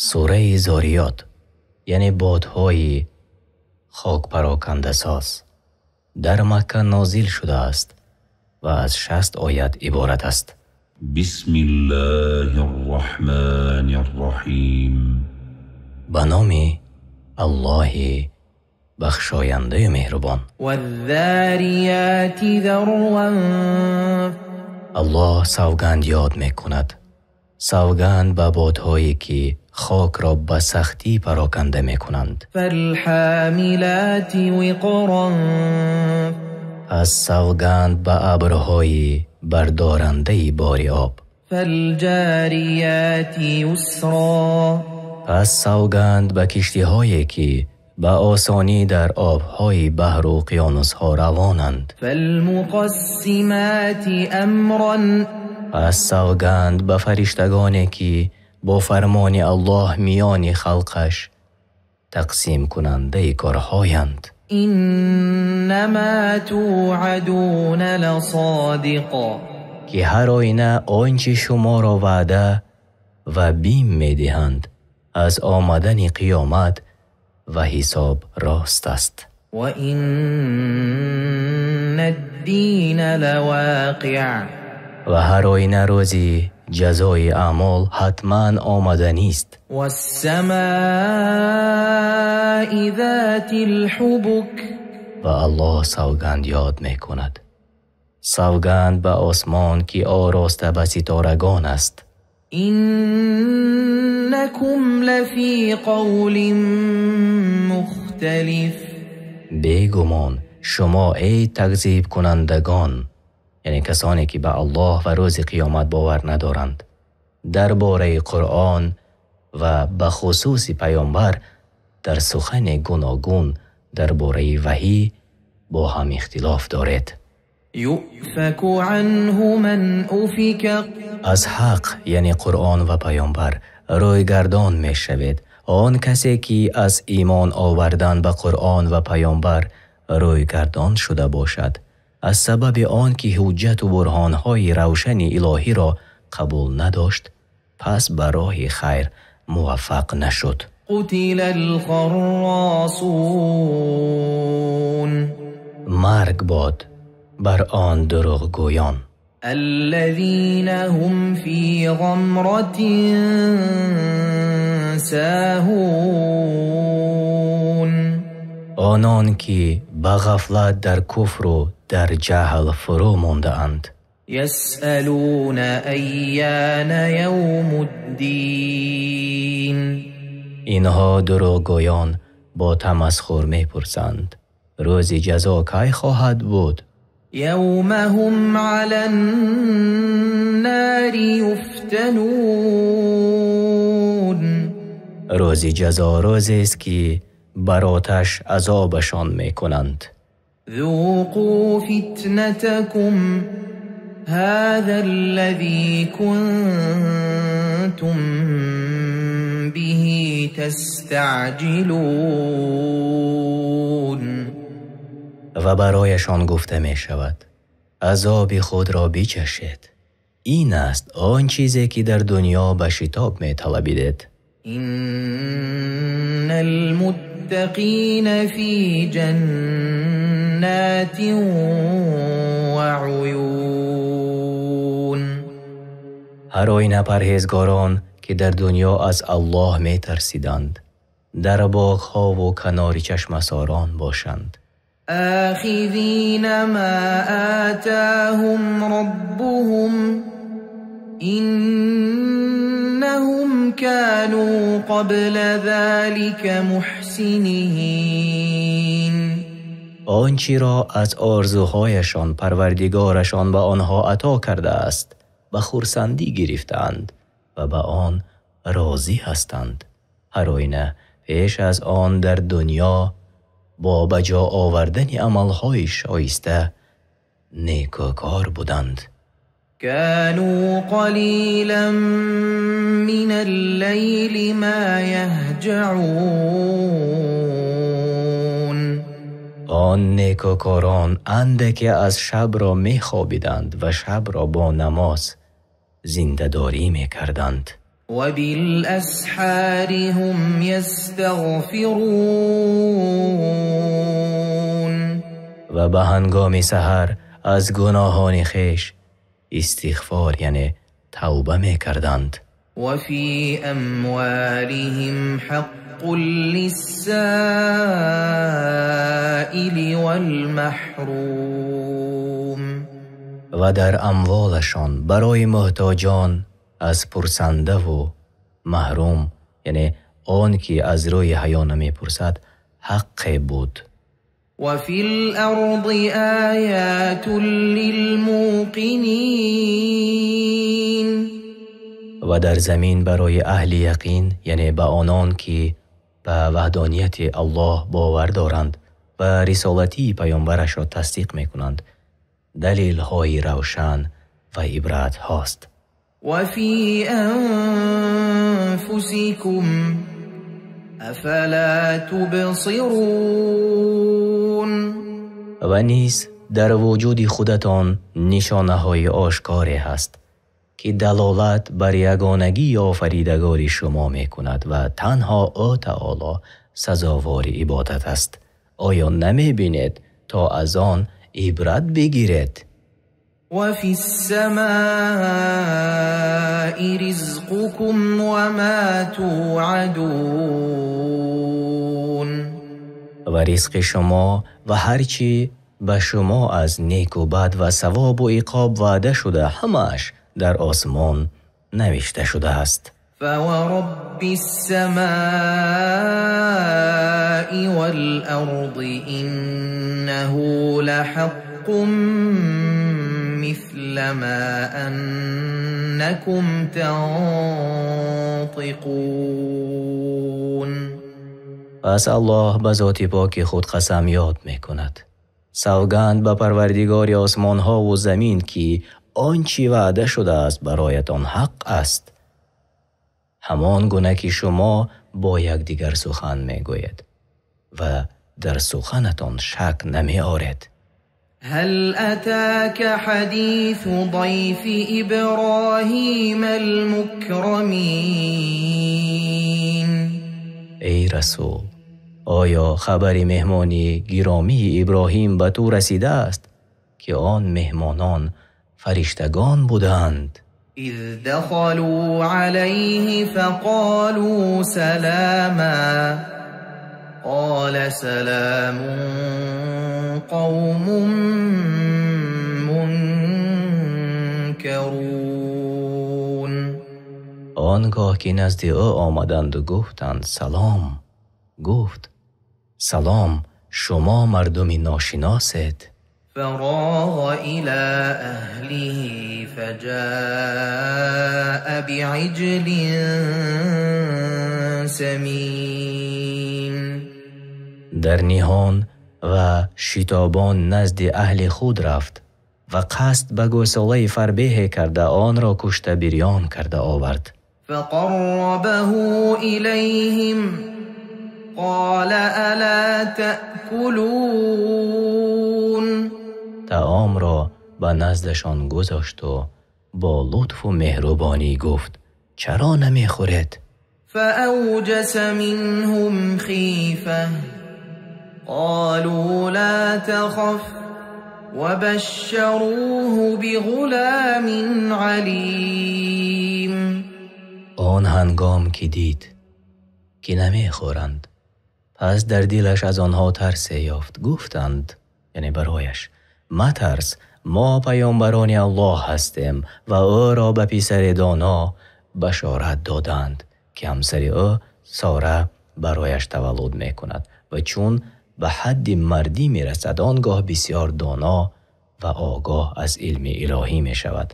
سوره زاریات یعنی بادهای خاک پراکنده ساز در مکه نازل شده است و از 60 آیت عبارت است. بسم الله الرحمن الرحیم. به نام الله بخشاینده مهربان. والذاریات ذروا. الله سوگند یاد می کند، سوگند به بادهایی که خاک را به سختی پراکنده می کنند. فالحاملات وقرا. از سوگند به ابرهای بردارنده بار آب. فالجاریات یسرا. پس سوگند به کشتی هایی که به آسانی در آبهای بحر و اقیانوس ها روانند. فالمقسمات امرا. پس سوگند به فرشتگانی که با فرمان الله میان خلقش تقسیم کننده کارهایند. انما توعدون لصادق. که هر آینه آنچه شما را وعده و بیم میدهند از آمدن قیامت و حساب راست است. و این الدین لواقع. و هر آینه روزی جزای اعمال حتما آمدنی است. و السماء ذات الحبک. و الله سوگند یاد می کند، سوگند به آسمان که آراسته به ستارگان است. انکم لفی قول مختلف. بیگمان شما ای تکذیب کنندگان، یعنی کسانی که به الله و روز قیامت باور ندارند، درباره قرآن و به خصوص پیامبر در سخن گوناگون درباره وحی با هم اختلاف دارید. یؤفک عنه من افک. از حق یعنی قرآن و پیامبر روی گردان می شود آن کسی که از ایمان آوردن به قرآن و پیامبر روی گردان شده باشد، از سبب آن که حجت و برهانهای روشن الهی را قبول نداشت، پس به راه خیر موفق نشد. قتل الخراصون. مرگ باد بر آن دروغ گویان. الذين هم في غمرة ساهون. آنان که به غفلت در کفر و در جهل فرو مانده اند. يسألون أيان يوم الدين. اینها دروغگویان با تمسخر می‌پرسند روز جزا کی خواهد بود؟ يوم هم على النار يفتنون. روز جزا روزی است که بر آتش عذابشان می‌کنند. ذوقوا فتنتكم هذا الذي كنتم به تستعجلون. و برایشان گفته می شود عذاب خود را بچشید، این است آن چیزی که در دنیا به شتاب می طلبیدید. ان المتقین فی جنات و عیون. هر آینه پرهیزگاران که در دنیا از الله می ترسیدند در باغ‌ها و کنار چشمساران باشند. آخذین ما آتاهم ربهم انهم كانوا قبل ذلك محسنین. آنچه را از آرزوهایشان پروردگارشان به آنها عطا کرده است به خرسندی گرفتند و به آن راضی هستند. هر آینه پیش از آن در دنیا با بجا آوردن عملهای شایسته نیکوکار بودند. كانوا قلیلا من اللیل ما یهجعون. آن نیکوکاران اندکی از شب را می خوابیدند و شب را با نماز زنده داری می کردند. وبالأسحار هم يستغفرون و به هنگام سحر از گناهان خویش استغفار یعنی توبه می کردند. وفي أموالهم حق للسائل والمحروم و در اموالشان برای محتاجان از پرسنده و محروم یعنی آن که از روی حیا نمی پرسد حق بود. وفي الأرض آيات للموقنين و در زمین برای اهل یقین یعنی به آنان که به وحدانیت الله باور دارند و رسالتی پیامبرش را تصدیق می کنند دلیل های روشن و عبرت هاست. وفي أنفسكم أفلا تبصرون و نیز در وجود خودتان نشانه های آشکاری هست که دلالت بر یگانگی آفریدگار شما می کند و تنها او تعالی سزاوار عبادت است. آیا نمی بینید تا از آن عبرت بگیرید؟ وفي السماء رزقكم وما توعدون و رزق شما و هرچی به شما از نیک و بد و ثواب و عقاب وعده شده همش در آسمان نوشته شده است. فورب السماء والأرض إنه لحق مثل ما أنكم تنطقون پس الله به ذات پاک خود قسم یاد می کند. سوگند به پروردگار آسمان ها و زمین که آنچه وعده شده است برایتان حق است. همان گونه که شما با یکدیگر سخن می گوید و در سخنتان شک نمی آرید. هل أتاك حديث ضيف إبراهيم المكرمين ای رسول، آیا خبر مهمانی گرامی ابراهیم به تو رسیده است که آن مهمانان فرشتگان بودند؟ إذ دخلوا عليه فقالوا سلاما قال سلام قوم منكرون آنگاه که نزد او آمدند و گفتند سلام، گفت سلام شما مردمی ناشناسید. فراغ إلى أهله فجاء بعجل سمين در نهان و شتابان نزد اهل خود رفت و قصد به گوساله فربه کرده آن را کشته بریان کرده آورد. فقربه إليهم قال ألا تأكلون طعام را به نزدشان گذاشت و با لطف و مهربانی گفت چرا نمیخورید؟ فأوجس منهم خيفة قالوا لا تخف وبشروه بغلام عليم آن هنگام که دید که نمیخورند پس در دلش از آنها ترس یافت. گفتند یعنی برایش مترس، ما پیامبران الله هستیم و او را به پسر دانا بشارت دادند که همسر او ساره برایش تولد می کند و چون به حد مردی می رسد آنگاه بسیار دانا و آگاه از علم الهی می شود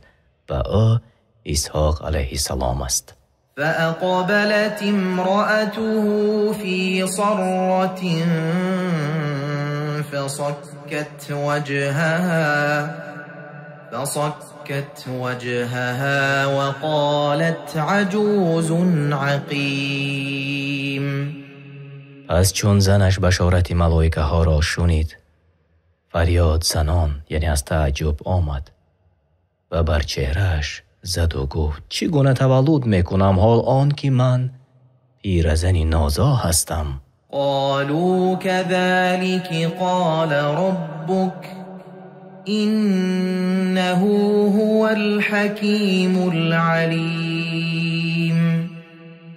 و او اسحاق علیه السلام است. فأقبلت امرأته في صرة فصكت وجهها وقالت عجوز عقيم پس چون زنش بشارت ملائکه ها را شنید فریاد زنان یعنی از تعجب آمد و بر چهرهش زد و گفت چگونه تولد میکنم حال آن که من پیرزنی نازا هستم. قالوا كذلك قال ربك إنه هو الحكيم العليم.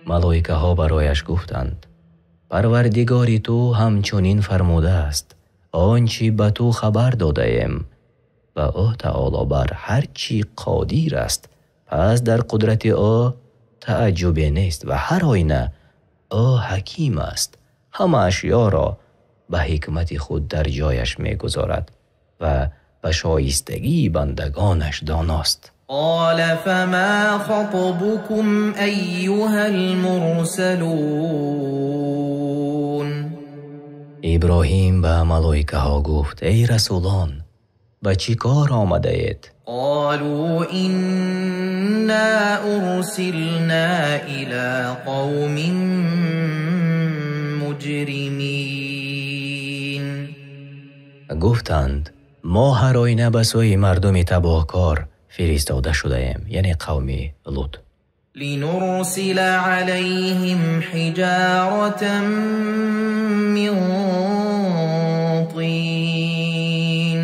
ملائکه ها برایش گفتند پروردگاری تو همچنین فرموده است آنچه به تو خبر داده ایم و او تعالی بر هر چی قادر است، پس در قدرت او تعجب نیست و هر آینه او حکیم است، همه اشیا را به حکمت خود در جایش میگذارد و به شایستگی بندگانش داناست. قال فما خطبكم أيها المرسلون. ابراهیم به ملائکه ها گفت ای رسولان به چی کار آمده اید؟ قالوا إنا أرسلنا إلى قوم مجرمين. گفتند ما هر آینه به سوی مردم تباهکار فرستاده شده ایم، یعنی قوم لوط. لنرسل عليهم حجارة من طين.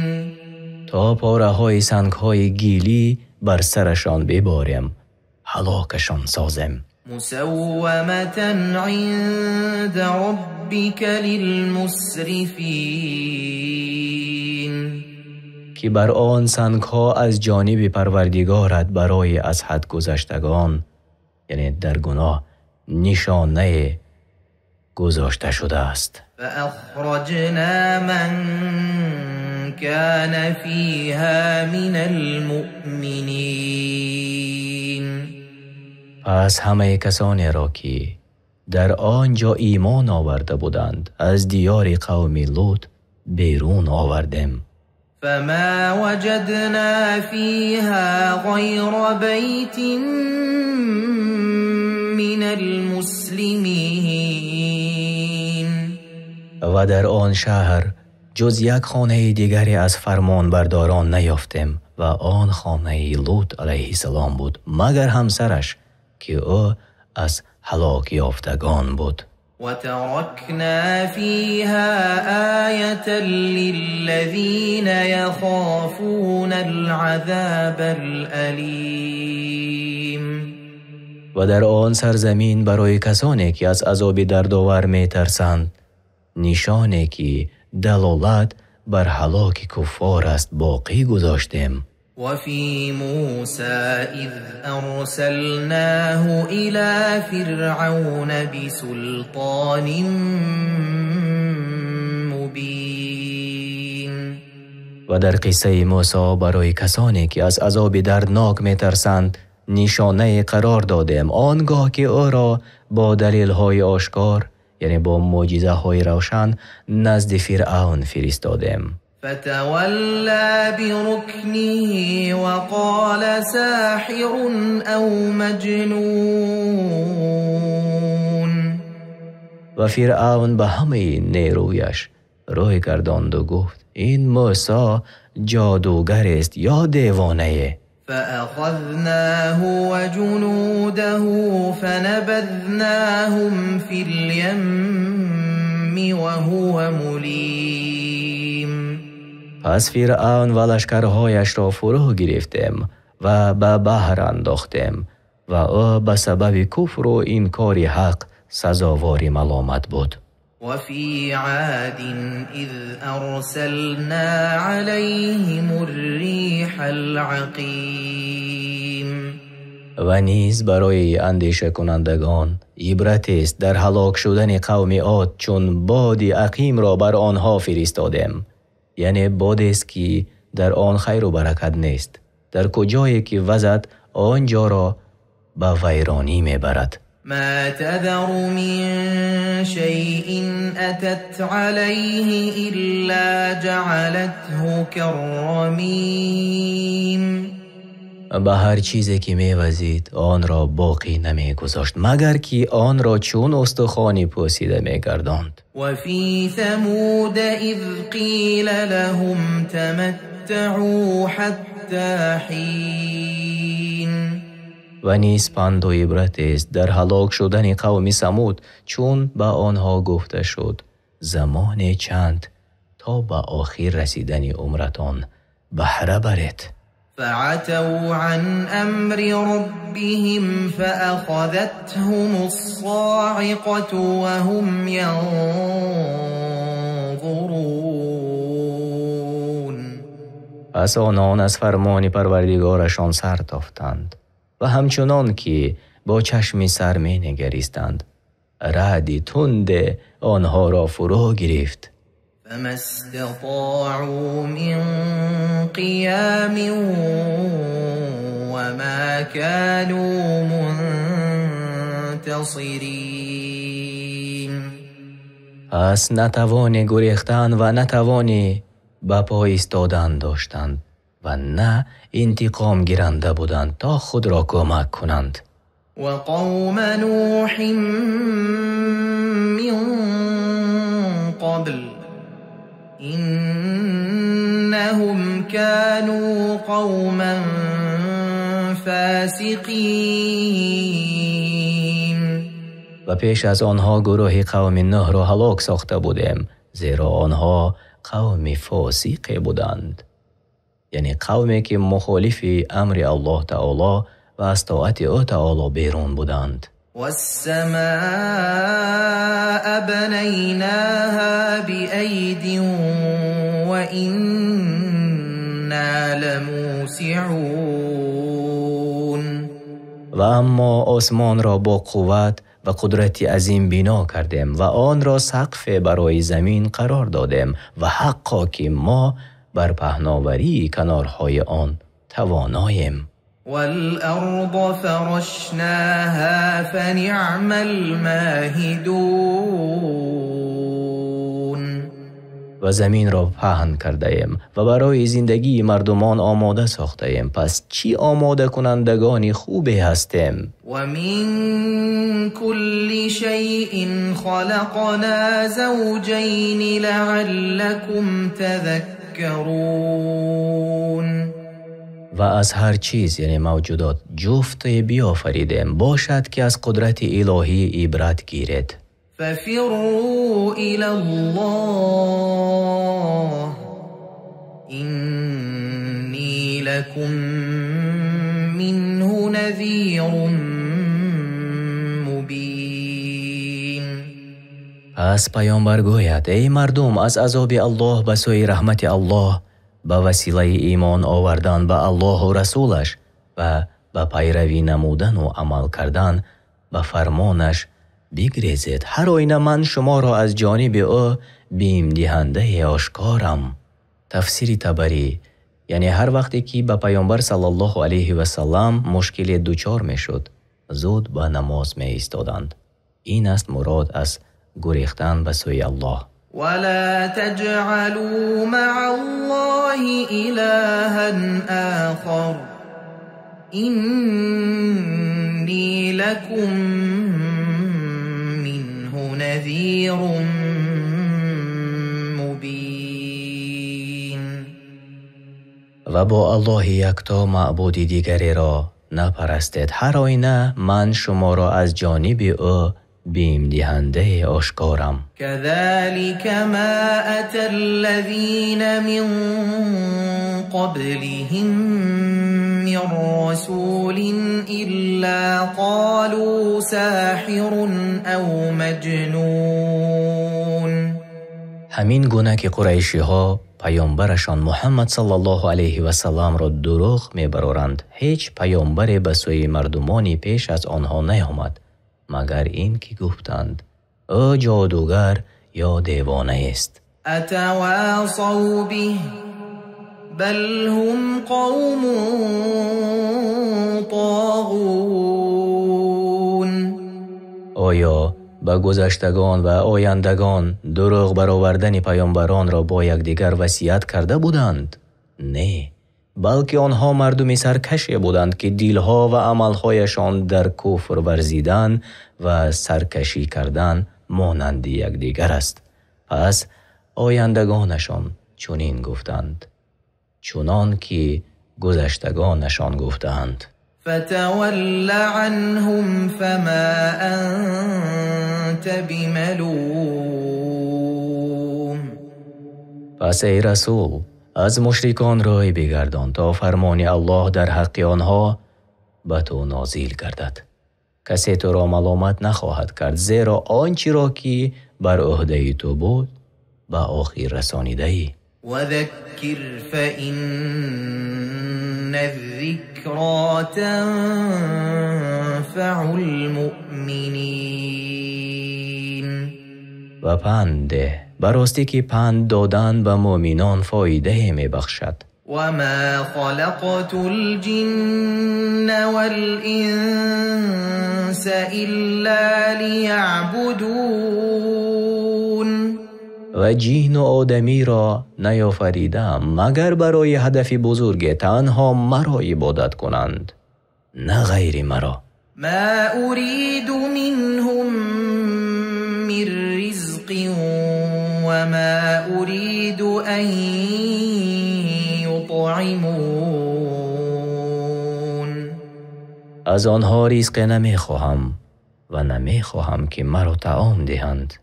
تا پاره های سنگ های گیلی بر سرشان بباریم، هلاکشان سازیم. مسومة عند ربك للمسرفين. که بر آن سنگ ها از جانب پروردگارت برای از حد گذشتگان، یعنی در گناه، نشانه گذاشته شده است. فأخرجنا من كان فيها من المؤمنين. پس همه کسانی را که در آنجا ایمان آورده بودند از دیار قوم لوط بیرون آوردیم. فما وجدنا فيها غير بيت من المسلمين. و در آن شهر جز یک خانه دیگری از فرمان برداران نیافتیم و آن خانه لوط علیه السلام بود، مگر همسرش که او از هلاک یافتگان بود. وتركنا فيها آية للذين يخافون العذاب الأليم. و در آن سرزمین برای کسانی که از عذاب دردآور می‌ترسند نشانی که دلالت بر هلاک کفار است باقی گذاشتیم. وفي موسى إذ أرسلناه إلى فرعون بسلطان مبين. و در قصه موسی برای کسانی که از عذاب دردناک می‌ترسند نشانه قرار دادیم، آنگاه که او را با دلیل‌های آشکار، یعنی با معجزه‌های روشن، نزد فرعون فرستادیم. فتولى بركنه وقال ساحر أو مجنون. و فرعون به همه نیرویش روی گرداند و گفت این موسی جادوگر است یا دیوانه. فأخذناه وجنوده فنبذناهم في اليم وهو مليم. پس فرعون و لشکرهایش را فرو گرفتیم و به بحر انداختیم و او به سبب کفر و انکار حق سزاوار ملامت بود. وفي عاد إذ أرسلنا عليهم الريح العقيم. و نیز برای اندیشه کنندگان عبرت است در هلاک شدن قوم عاد، چون باد عقیم را بر آنها فرستادیم، یعنی بادی است که در آن خیر و برکت نیست، در کجایی که وزد آنجا را به ویرانی میبرد. ما تذر من شيء أتت عليه إلا جعلته كالرميم. به هر چیزی که میوزید آن را باقی نمیگذاشت مگر که آن را چون استخوانی پوسیده میگرداند. و فی ثمود اذ قیل لهم تمتعوا حتی حین. و نیز پند و عبرت است در هلاک شدن قوم ثمود، چون به آنها گفته شد زمان چند تا به آخر رسیدن عمرتان بهره برید. فعتوا عن امر ربهم فاخذتهم الصاعقه وهم ينظرون. پس آنان از فرمان پروردگارشان سر تافتند و همچنان که با چشم سر می نگریستند رعدی تند آنها را فرا گرفت. فما استطاعوا من قیام وما كانوا منتصرین. پس نتوان گریختن و نتوانی به پا ایستادن داشتند و نه انتقام گیرنده بودند تا خود را کمک کنند. و قوم نوح من قبل انهم كانوا قوما فاسقین. و پیش از آنها گروه قوم نوح را هلاک ساخته بودیم، زیرا آنها قوم فاسق بودند، یعنی قومی که مخالف امر الله تعالی و از طاعت او تعالی بیرون بودند. والسماء بنيناها بأيد وإنا لموسعون. و اما آسمان را با قوت و قدرت عظیم بنا کردیم و آن را سقف برای زمین قرار دادیم و حقا که ما بر پهناوری کنارهای آن تواناییم. والأرض فرشناها فنعم الماهدون. و زمین را پهن کرده ایم و برای زندگی مردمان آماده ساخته ایم، پس چی آماده کنندگانی خوبی هستیم. و من كل شيء خلقنا زوجين لعلكم تذكرون. و از هر چیز یعنی موجودات جفت بیافریدیم باشد که از قدرت الهی عبرت گیرید. ففروا الى الله اینی لکم منه نذیر مبین. پس پیامبر گوید ای مردم از عذاب الله به سوی رحمت الله به وسیله ایمان آوردن به الله و رسولش و به پیروی نمودن و عمل کردن به فرمانش بگریزید. هر آینه من شما را از جانب او بیم دهنده آشکارم. تفسیر طبری، یعنی هر وقتی که به پیامبر صلی الله علیه و سلم مشکل دچار می شد زود به نماز می ایستادند. این است مراد از گریختن به سوی الله. ولا تجعلوا مع الله إلها آخر إني لكم منه نذير مبين. و با الله یکتا معبود دیگری را نپرستید. هر آینه من شما را از جانب او بیم دهنده آشکارم. كذلك ما أتى الذين من قبلهم من رسول إلا قالوا ساحر أو مجنون. همین گونه که قریشی ها پیامبرشان محمد صلی الله علیه و سلم را دروغ میبرند، هیچ پیامبری به سوی مردمانی پیش از آنها نیامد مگر این که گفتند او جادوگر یا دیوانه است. اتواصوا به بل هم قوم طاغون. آیا به گذشتگان و آیندگان دروغ برآوردن پیامبران را با یکدیگر وصیت کرده بودند؟ نه، بلکه آنها مردمی سرکشی بودند که دلها و عملهایشان در کفر ورزیدن و سرکشی کردن مانند یکدیگر است. پس آیندگانشان چنین گفتند چنان که گذشتگانشان گفتند. فتول عنهم فما أنت بملوم. پس ای رسول از مشرکان روی بگردان تا فرمان الله در حق آنها به تو نازل گردد. کسی تو را ملامت نخواهد کرد، زیرا آنچه را که بر عهده تو بود به آخر رسانیده ای. وذكر فإن الذكرى تنفع المؤمنين. و پند ده، براستی که پند دادن به مؤمنان فایده می بخشد. وما خلقت الجن والإنس إلا ليعبدون. و جن و آدمی را نیافریدم مگر برای هدف بزرگ تنها مرا عبادت کنند، نه غیر مرا. ما أريد منهم من رزق وما أريد أن يطعمون. از آنها رزق نمی خواهم و نمی خواهم که مرا طعام دهند.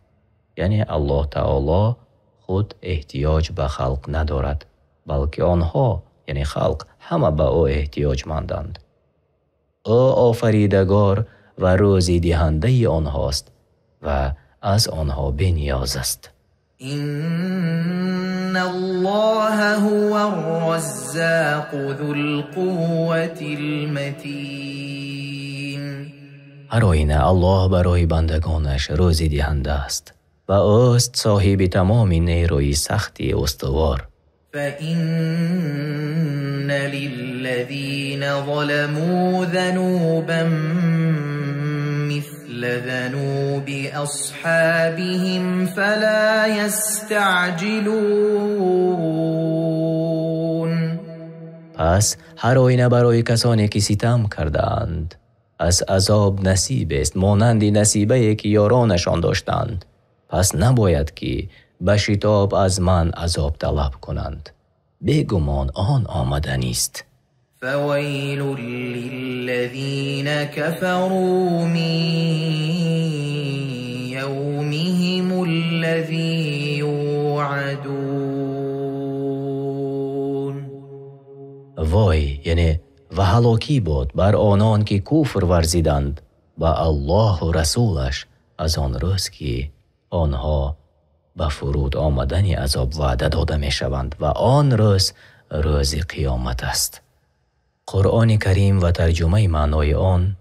یعنی الله تعالی خود احتیاج به خلق ندارد، بلکه آنها یعنی خلق همه به او احتیاج مندند. او آفریدگار و روزی دهنده آنهاست و از آنها بی‌نیاز است. إن الله هو الرزاق ذو القوة المتين. هر آینه الله برای بندگانش روزی دهنده است و اوست صاحب تمام نیروی سختی استوار. فإن للذين ظلموا ذنوبا مثل ذنوب أصحابهم فلا يستعجلون. پس هر آینه برای کسانی که ستم کردند از عذاب نصیب است مانند نصیبه که یارانشان داشتند. پس نباید که به شتاب از من عذاب طلب کنند، بیگمان آن آمده نیست. فویل للذین كفروا من یومهم الذی یوعدون. وای یعنی و هلاکی بود بر آنان که کفر ورزیدند به الله و رسولش از آن روز که آنها به فرود آمدن عذاب وعده داده می شوند و آن روز روز قیامت است. قرآن کریم و ترجمه معنای آن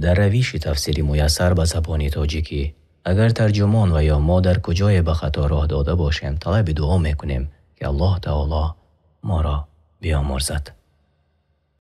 در روش تفسیری میسر به زبان تاجیکی. اگر ترجمان و یا ما در کجای به خطا راه داده باشیم طلب دعا میکنیم که الله تعالی ما را بیامرزد.